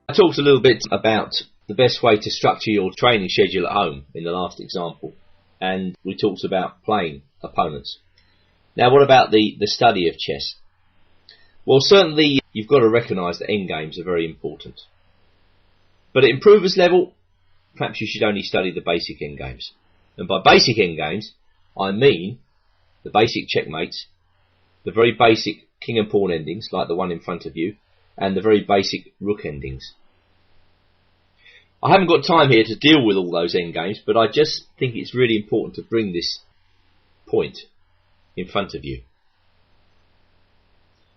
I talked a little bit about the best way to structure your training schedule at home in the last example, and we talked about playing opponents. Now what about the study of chess? Well, certainly you've got to recognise that endgames are very important. But at improvers level, perhaps you should only study the basic endgames. And by basic endgames, I mean the basic checkmates, the very basic king and pawn endings, like the one in front of you, and the very basic rook endings. I haven't got time here to deal with all those endgames, but I just think it's really important to bring this point in front of you.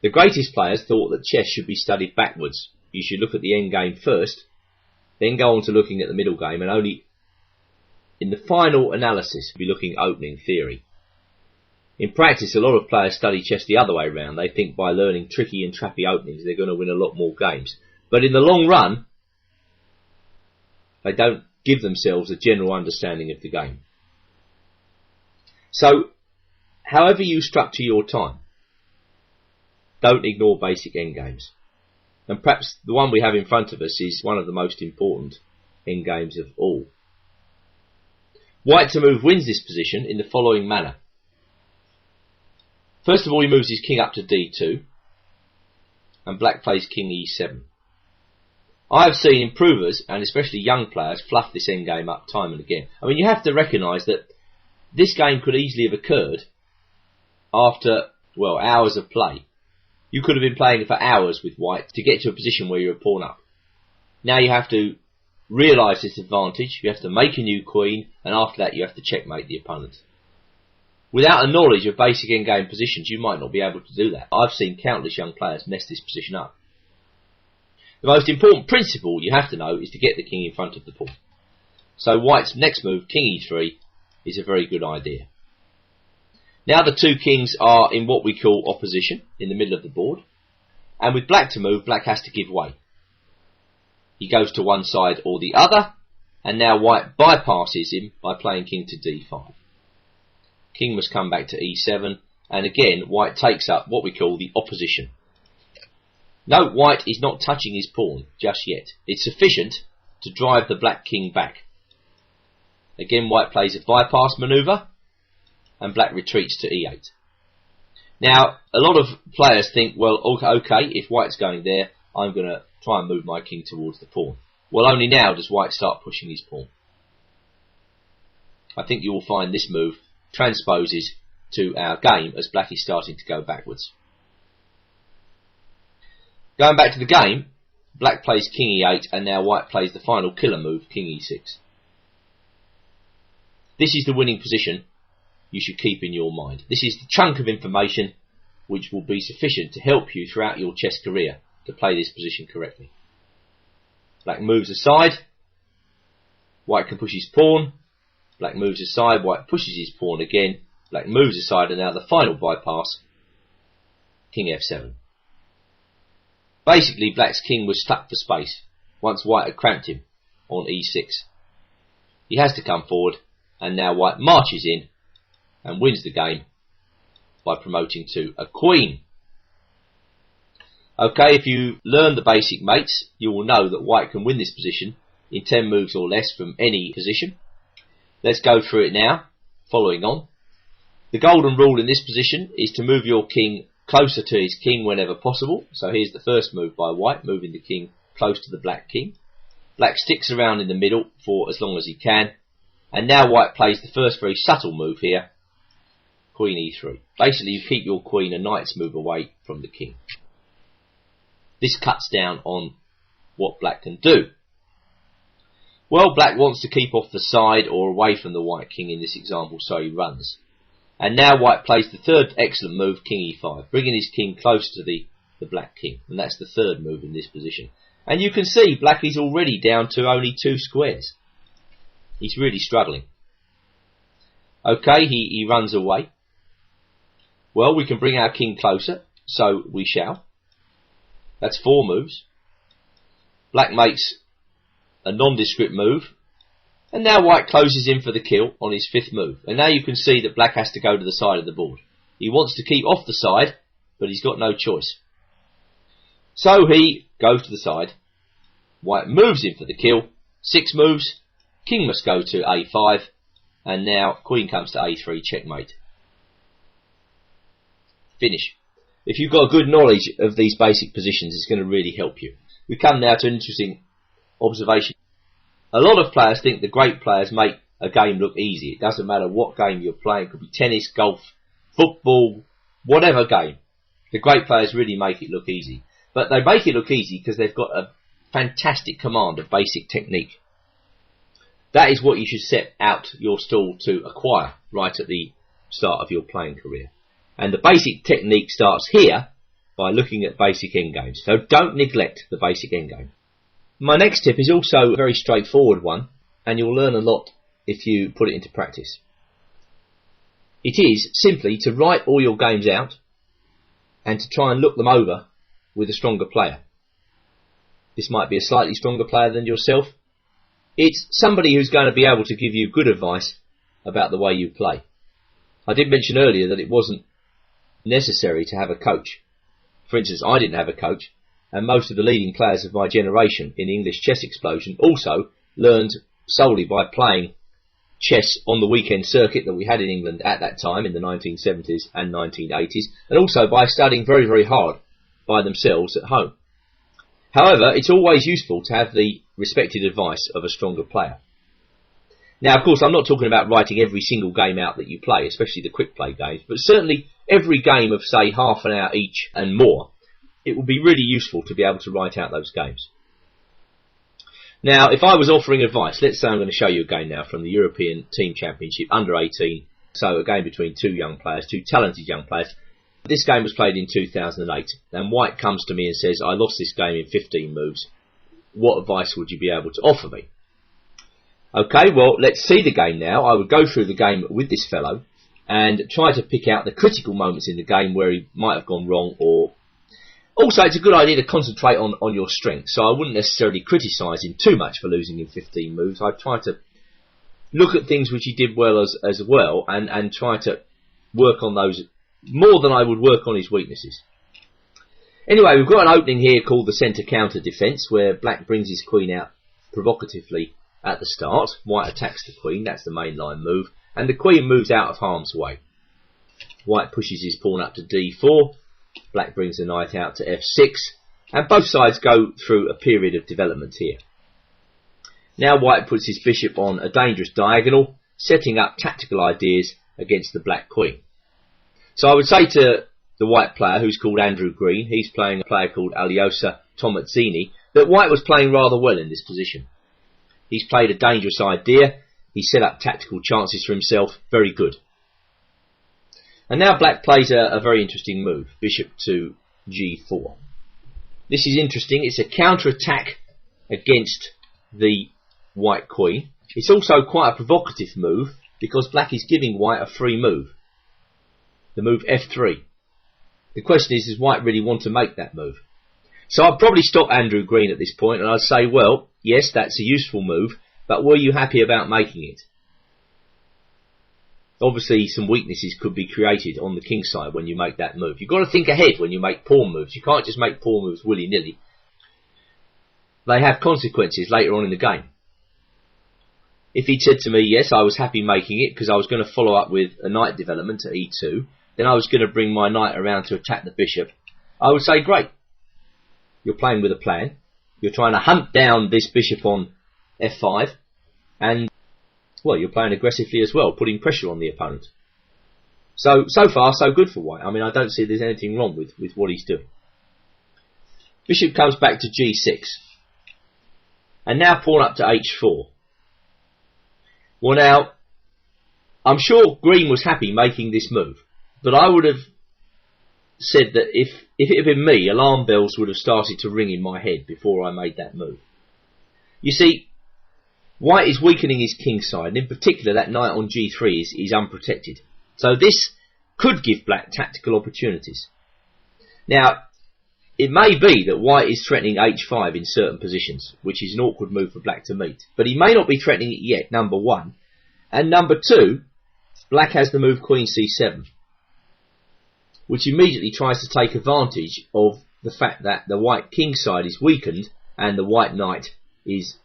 The greatest players thought that chess should be studied backwards. You should look at the endgame first, then go on to looking at the middle game, and only in the final analysis be looking at opening theory. In practice, a lot of players study chess the other way around. They think by learning tricky and trappy openings they're going to win a lot more games. But in the long run, they don't give themselves a general understanding of the game. So, however you structure your time, don't ignore basic endgames. And perhaps the one we have in front of us is one of the most important endgames of all. White to move wins this position in the following manner. First of all, he moves his king up to d2, and black plays king e7. I have seen improvers, and especially young players, fluff this endgame up time and again. I mean, you have to recognise that this game could easily have occurred after, well, hours of play. You could have been playing for hours with white to get to a position where you're a pawn up. Now you have to realise this advantage, you have to make a new queen, and after that you have to checkmate the opponent. Without a knowledge of basic endgame positions, you might not be able to do that. I've seen countless young players mess this position up. The most important principle you have to know is to get the king in front of the pawn. So white's next move, king e3, is a very good idea. Now the two kings are in what we call opposition, in the middle of the board. And with black to move, black has to give way. He goes to one side or the other, and now white bypasses him by playing king to d5. King must come back to e7, and again white takes up what we call the opposition. Note white is not touching his pawn just yet. It's sufficient to drive the black king back. Again white plays a bypass manoeuvre, and black retreats to e8. Now a lot of players think, well, okay, if white's going there, I'm going to try and move my king towards the pawn. Well, only now does white start pushing his pawn. I think you will find this move transposes to our game as black is starting to go backwards. Going back to the game, black plays king e8, and now white plays the final killer move, king e6. This is the winning position you should keep in your mind. This is the chunk of information which will be sufficient to help you throughout your chess career to play this position correctly. Black moves aside, white can push his pawn, black moves aside, white pushes his pawn again, black moves aside, and now the final bypass, king f7. Basically, black's king was stuck for space once white had cramped him on e6. He has to come forward, and now white marches in and wins the game by promoting to a queen. Okay, if you learn the basic mates, you will know that white can win this position in 10 moves or less from any position. Let's go through it now, following on. The golden rule in this position is to move your king closer to his king whenever possible. So here's the first move by white, moving the king close to the black king. Black sticks around in the middle for as long as he can. And now white plays the first very subtle move here, queen e3. Basically you keep your queen a knight's move away from the king. This cuts down on what black can do. Well, black wants to keep off the side or away from the white king in this example, so he runs. And now white plays the third excellent move, king e5, bringing his king close to the black king. And that's the third move in this position. And you can see black is already down to only 2 squares. He's really struggling. Okay, he runs away. Well, we can bring our king closer, so we shall. That's 4 moves. Black makes a nondescript move, and now white closes in for the kill on his 5th move. And now you can see that black has to go to the side of the board. He wants to keep off the side, but he's got no choice. So he goes to the side, White moves in for the kill. 6 moves. King must go to a5. And now queen comes to a3, checkmate. Finish. If you've got a good knowledge of these basic positions, it's going to really help you. We come now to an interesting observation. A lot of players think the great players make a game look easy. It doesn't matter what game you're playing. It could be tennis, golf, football, whatever game. The great players really make it look easy. But they make it look easy because they've got a fantastic command of basic technique. That is what you should set out your stall to acquire right at the start of your playing career. And the basic technique starts here by looking at basic endgames. So don't neglect the basic endgame. My next tip is also a very straightforward one, and you'll learn a lot if you put it into practice. It is simply to write all your games out and to try and look them over with a stronger player. This might be a slightly stronger player than yourself. It's somebody who's going to be able to give you good advice about the way you play. I did mention earlier that it wasn't necessary to have a coach. For instance, I didn't have a coach, and most of the leading players of my generation in the English chess explosion also learned solely by playing chess on the weekend circuit that we had in England at that time in the 1970s and 1980s, and also by studying very, very hard by themselves at home. However, it's always useful to have the respected advice of a stronger player. Now, of course, I'm not talking about writing every single game out that you play, especially the quick play games, but certainly every game of, say, half an hour each and more, it would be really useful to be able to write out those games. Now, if I was offering advice, let's say I'm going to show you a game now from the European Team Championship, under 18, so a game between two young players, two talented young players. This game was played in 2008, and White comes to me and says, I lost this game in 15 moves. What advice would you be able to offer me? Okay, well, let's see the game now. I would go through the game with this fellow and try to pick out the critical moments in the game where he might have gone wrong, or also it's a good idea to concentrate on your strengths. So I wouldn't necessarily criticise him too much for losing in 15 moves. I'd try to look at things which he did well as well and try to work on those more than I would work on his weaknesses. Anyway, we've got an opening here called the centre counter defence, where Black brings his queen out provocatively at the start. White attacks the queen, that's the main line move, and the queen moves out of harm's way. White pushes his pawn up to d4, Black brings the knight out to f6, and both sides go through a period of development here. Now White puts his bishop on a dangerous diagonal, setting up tactical ideas against the Black queen. So I would say to the White player, who's called Andrew Green, he's playing a player called Alyosha Tomazzini, that White was playing rather well in this position. He's played a dangerous idea, he set up tactical chances for himself, very good. And now Black plays a very interesting move, bishop to g4. This is interesting, it's a counter-attack against the White queen. It's also quite a provocative move, because Black is giving White a free move. The move f3. The question is, does White really want to make that move? So I'd probably stop Andrew Green at this point and I'd say, well, yes, that's a useful move, but were you happy about making it? Obviously, some weaknesses could be created on the king side when you make that move. You've got to think ahead when you make pawn moves. You can't just make pawn moves willy-nilly. They have consequences later on in the game. If he'd said to me, yes, I was happy making it because I was going to follow up with a knight development to e2, then I was going to bring my knight around to attack the bishop, I would say, great. You're playing with a plan. You're trying to hunt down this bishop on f5, and, well, you're playing aggressively as well, putting pressure on the opponent. So far, so good for White. I mean, I don't see there's anything wrong with what he's doing. Bishop comes back to g6. And now pawn up to h4. Well, now, I'm sure Green was happy making this move, but I would have said that if it had been me, alarm bells would have started to ring in my head before I made that move. You see, White is weakening his king side, and in particular that knight on g3 is unprotected. So this could give Black tactical opportunities. Now, it may be that White is threatening h5 in certain positions, which is an awkward move for Black to meet. But he may not be threatening it yet, number one. And number two, Black has the move queen c7, which immediately tries to take advantage of the fact that the White king side is weakened and the white knight is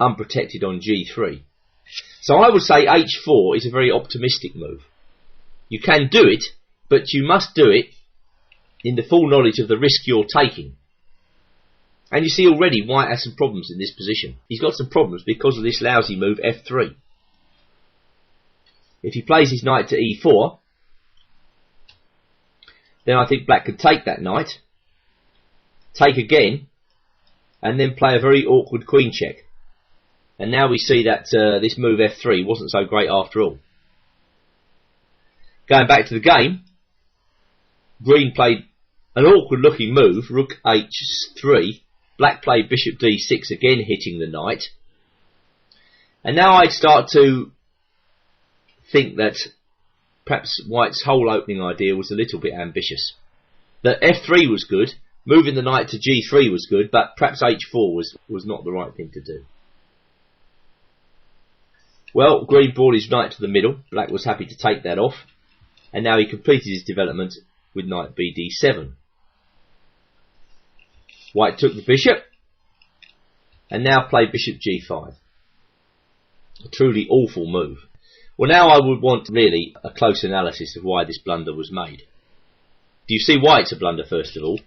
unprotected on g3. So I would say h4 is a very optimistic move. You can do it, but you must do it in the full knowledge of the risk you're taking. And you see already white has some problems in this position. He's got some problems because of this lousy move f3. If he plays his knight to e4, then I think black could take that knight, take again, and then play a very awkward queen check. And now we see that this move f3 wasn't so great after all. Going back to the game, green played an awkward looking move, rook h3. Black played bishop d6, again hitting the knight. And now I'd start to think that perhaps white's whole opening idea was a little bit ambitious. That f3 was good, moving the knight to g3 was good, but perhaps h4 was not the right thing to do. Well, green brought his knight to the middle. Black was happy to take that off. And now he completed his development with knight bd7. White took the bishop, and now played bishop g5. A truly awful move. Well, now I would want really a close analysis of why this blunder was made. Do you see why it's a blunder first of all?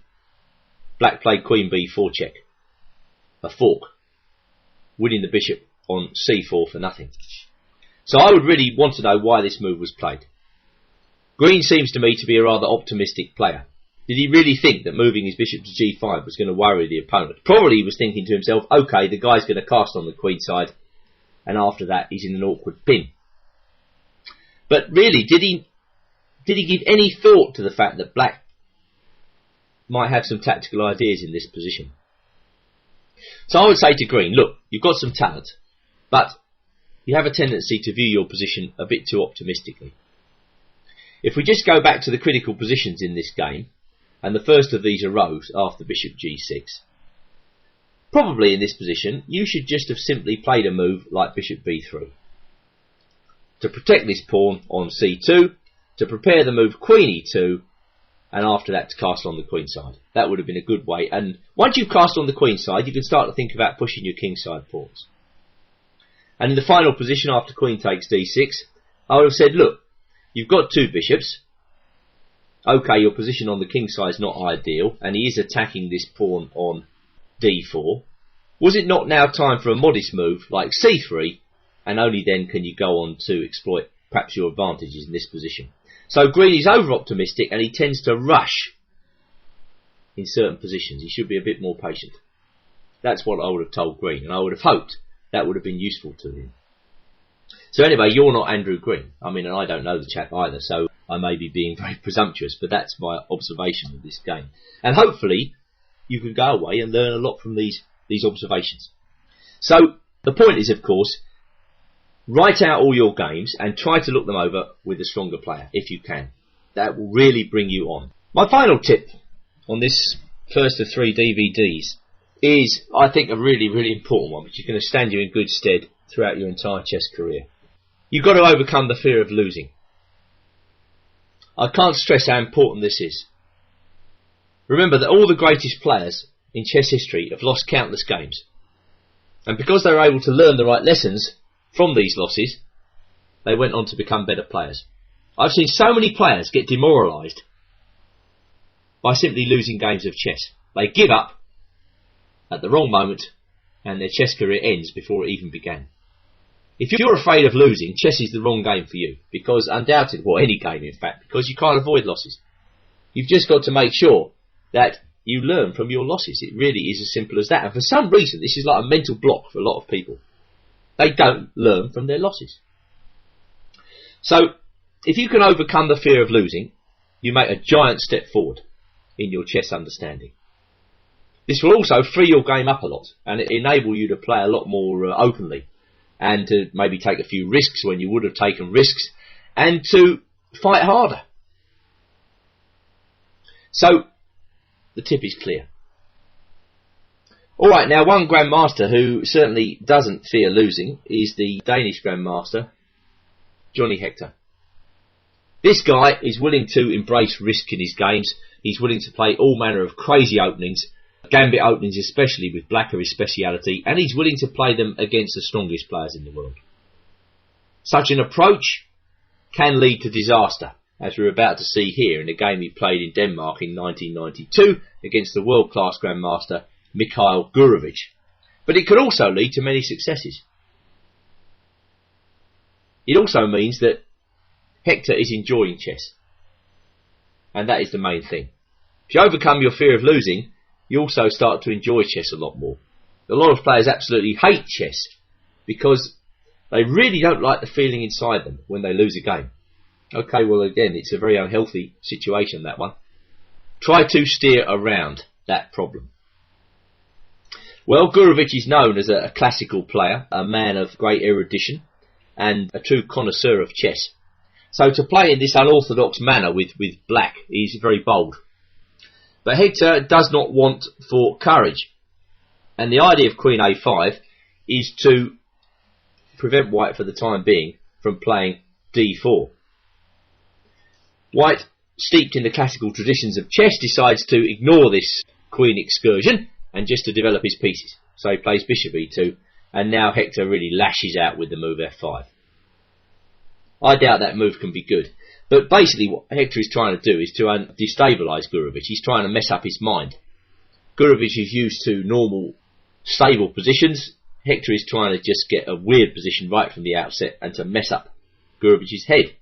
Black played queen b4 check. A fork. Winning the bishop on c4 for nothing. So I would really want to know why this move was played. Green seems to me to be a rather optimistic player. Did he really think that moving his bishop to g5 was going to worry the opponent? Probably he was thinking to himself, okay, the guy's going to cast on the queen side, and after that he's in an awkward pin. But really, did he give any thought to the fact that black might have some tactical ideas in this position? So I would say to green, look, you've got some talent, but you have a tendency to view your position a bit too optimistically. If we just go back to the critical positions in this game, and the first of these arose after bishop g6, probably in this position you should just have simply played a move like bishop b3 to protect this pawn on c2, to prepare the move queen e2, and after that to cast on the queen side. That would have been a good way, and once you've cast on the queen side you can start to think about pushing your king side pawns. And in the final position after queen takes d6, I would have said, look, you've got two bishops. Okay, your position on the king side is not ideal, and he is attacking this pawn on d4. Was it not now time for a modest move like c3, and only then can you go on to exploit perhaps your advantages in this position? So green is over-optimistic, and he tends to rush in certain positions. He should be a bit more patient. That's what I would have told green, and I would have hoped that would have been useful to him. So anyway, you're not Andrew Green. I mean, and I don't know the chap either, so I may be being very presumptuous, but that's my observation of this game. And hopefully you can go away and learn a lot from these observations. So the point is, of course, write out all your games and try to look them over with a stronger player, if you can. That will really bring you on. My final tip on this first of 3 DVDs is, I think, a really, really important one, which is going to stand you in good stead throughout your entire chess career. You've got to overcome the fear of losing. I can't stress how important this is. Remember that all the greatest players in chess history have lost countless games. And because they were able to learn the right lessons from these losses, they went on to become better players. I've seen so many players get demoralised by simply losing games of chess. They give up at the wrong moment and their chess career ends before it even began. If you're afraid of losing, chess is the wrong game for you, because undoubtedly, well, any game in fact, because you can't avoid losses. You've just got to make sure that you learn from your losses. It really is as simple as that. And for some reason, this is like a mental block for a lot of people. They don't learn from their losses. So, if you can overcome the fear of losing, you make a giant step forward in your chess understanding. This will also free your game up a lot, and it enable you to play a lot more openly, and to maybe take a few risks when you would have taken risks, and to fight harder. So, the tip is clear. Alright, now one grandmaster who certainly doesn't fear losing is the Danish grandmaster, Johnny Hector. This guy is willing to embrace risk in his games. He's willing to play all manner of crazy openings, Gambit openings, especially with black, are his speciality, and he's willing to play them against the strongest players in the world. Such an approach can lead to disaster, as we're about to see here in a game he played in Denmark in 1992 against the world-class grandmaster Mikhail Gurevich. But it could also lead to many successes. It also means that Hector is enjoying chess, and that is the main thing. If you overcome your fear of losing, you also start to enjoy chess a lot more. A lot of players absolutely hate chess because they really don't like the feeling inside them when they lose a game. Okay, well again, it's a very unhealthy situation, that one. Try to steer around that problem. Well, Gurevich is known as a classical player, a man of great erudition, and a true connoisseur of chess. So to play in this unorthodox manner with black is very bold. But Hector does not want for courage. And the idea of Queen A5 is to prevent White for the time being from playing D4. White, steeped in the classical traditions of chess, decides to ignore this Queen excursion and just to develop his pieces. So he plays Bishop E2, and now Hector really lashes out with the move F5. I doubt that move can be good. But basically what Hector is trying to do is to destabilise Gurevich. He's trying to mess up his mind. Gurevich is used to normal, stable positions. Hector is trying to just get a weird position right from the outset and to mess up Gurevich's head.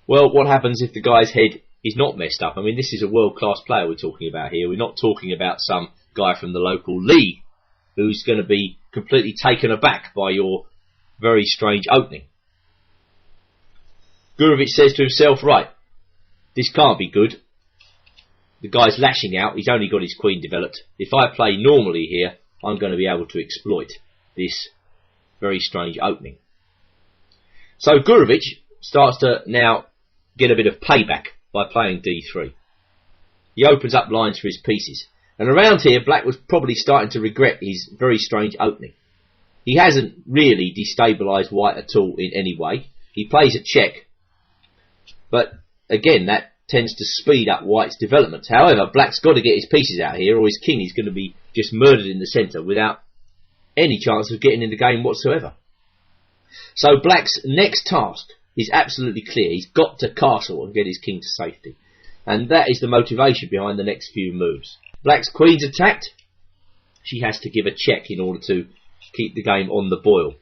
Well, what happens if the guy's head is not messed up? I mean, this is a world-class player we're talking about here. We're not talking about some guy from the local league who's going to be completely taken aback by your very strange opening. Gurevich says to himself, right, this can't be good. The guy's lashing out. He's only got his queen developed. If I play normally here, I'm going to be able to exploit this very strange opening. So Gurevich starts to now get a bit of payback by playing D3. He opens up lines for his pieces. And around here, black was probably starting to regret his very strange opening. He hasn't really destabilised white at all in any way. He plays a check. But again, that tends to speed up white's development. However, black's got to get his pieces out here, or his king is going to be just murdered in the centre without any chance of getting in the game whatsoever. So black's next task is absolutely clear. He's got to castle and get his king to safety. And that is the motivation behind the next few moves. Black's queen's attacked. She has to give a check in order to keep the game on the boil.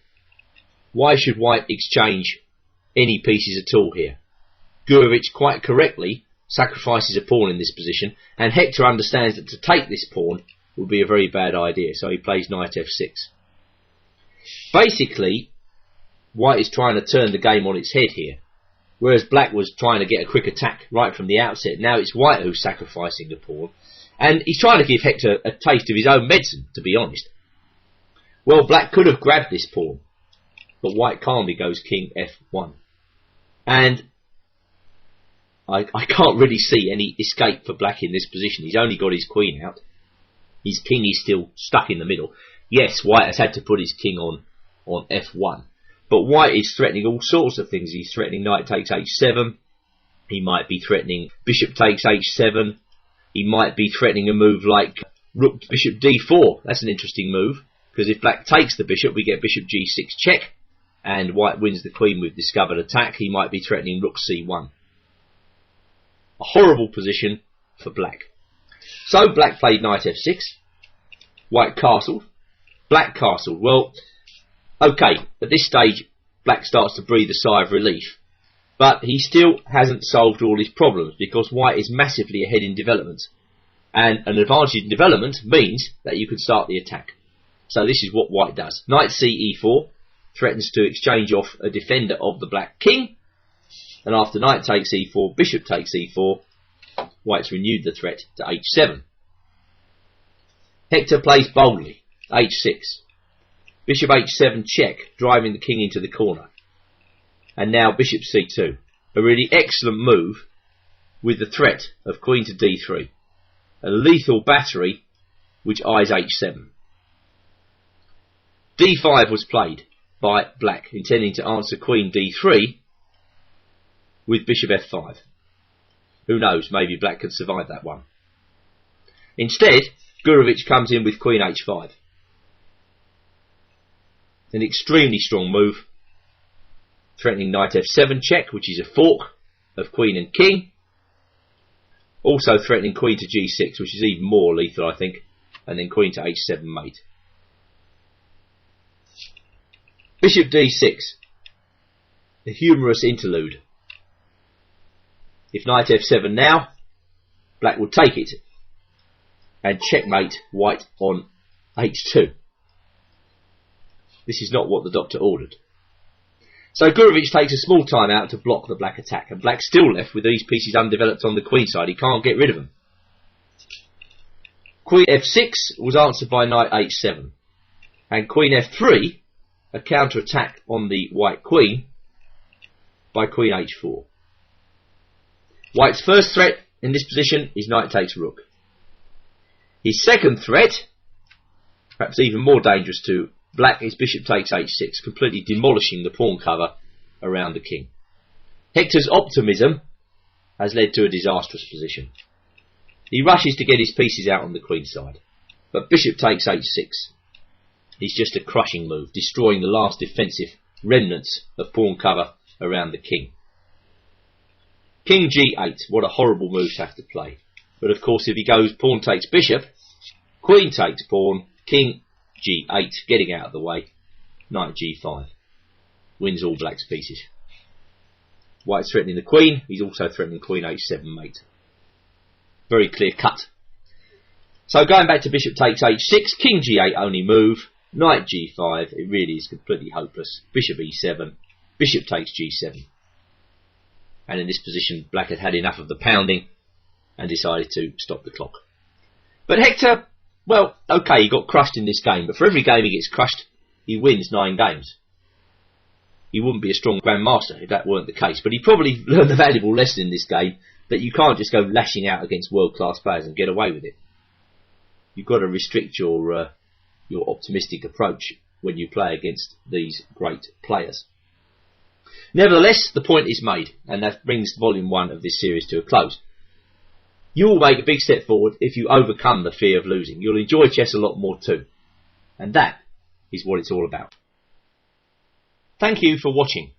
Why should white exchange any pieces at all here? Gurevich quite correctly sacrifices a pawn in this position, and Hector understands that to take this pawn would be a very bad idea, so he plays knight f6. Basically, white is trying to turn the game on its head here, whereas black was trying to get a quick attack right from the outset. Now it's white who's sacrificing the pawn, and he's trying to give Hector a taste of his own medicine, to be honest. Well, black could have grabbed this pawn, but white calmly goes king f1. And I can't really see any escape for black in this position. He's only got his queen out. His king is still stuck in the middle. Yes, white has had to put his king on f1. But white is threatening all sorts of things. He's threatening knight takes h7. He might be threatening bishop takes h7. He might be threatening a move like rook bishop d4. That's an interesting move, because if black takes the bishop, we get bishop g6 check, and white wins the queen with discovered attack. He might be threatening rook c1. A horrible position for black. So black played knight f6. White castled. Black castled. Well, okay, at this stage black starts to breathe a sigh of relief. But he still hasn't solved all his problems, because white is massively ahead in development. And an advantage in development means that you can start the attack. So this is what white does. Knight c e4 threatens to exchange off a defender of the black king. And after knight takes e4, bishop takes e4, white's renewed the threat to h7. Hector plays boldly, h6. Bishop h7 check, driving the king into the corner. And now bishop c2. A really excellent move with the threat of queen to d3. A lethal battery which eyes h7. d5 was played by black, intending to answer queen d3 with bishop f5. Who knows, maybe black could survive that one. Instead, Gurevich comes in with queen h5. An extremely strong move, threatening knight f7 check, which is a fork of queen and king. Also threatening queen to g6, which is even more lethal, I think, and then queen to h7 mate. Bishop d6, a humorous interlude. If knight f7 now, black will take it and checkmate white on h2. This is not what the doctor ordered. So Gurevich takes a small time out to block the black attack, and black's still left with these pieces undeveloped on the queen side. He can't get rid of them. Queen f6 was answered by knight h7, and queen f3, a counter-attack on the white queen, by queen h4. White's first threat in this position is knight takes rook. His second threat, perhaps even more dangerous to black, is bishop takes h6, completely demolishing the pawn cover around the king. Hector's optimism has led to a disastrous position. He rushes to get his pieces out on the queen side, but bishop takes h6 is just a crushing move, destroying the last defensive remnants of pawn cover around the king. King g8, what a horrible move to have to play. But of course, if he goes pawn takes bishop, queen takes pawn, king g8, getting out of the way, knight g5, wins all black's pieces. White's threatening the queen, he's also threatening queen h7 mate. Very clear cut. So going back to bishop takes h6, king g8 only move, knight g5, it really is completely hopeless. Bishop e7, bishop takes g7. And in this position, black had had enough of the pounding and decided to stop the clock. But Hector, well, okay, he got crushed in this game, but for every game he gets crushed, he wins 9 games. He wouldn't be a strong grandmaster if that weren't the case, but he probably learned a valuable lesson in this game, that you can't just go lashing out against world-class players and get away with it. You've got to restrict your optimistic approach when you play against these great players. Nevertheless, the point is made, and that brings volume 1 of this series to a close. You will make a big step forward if you overcome the fear of losing. You'll enjoy chess a lot more too. And that is what it's all about. Thank you for watching.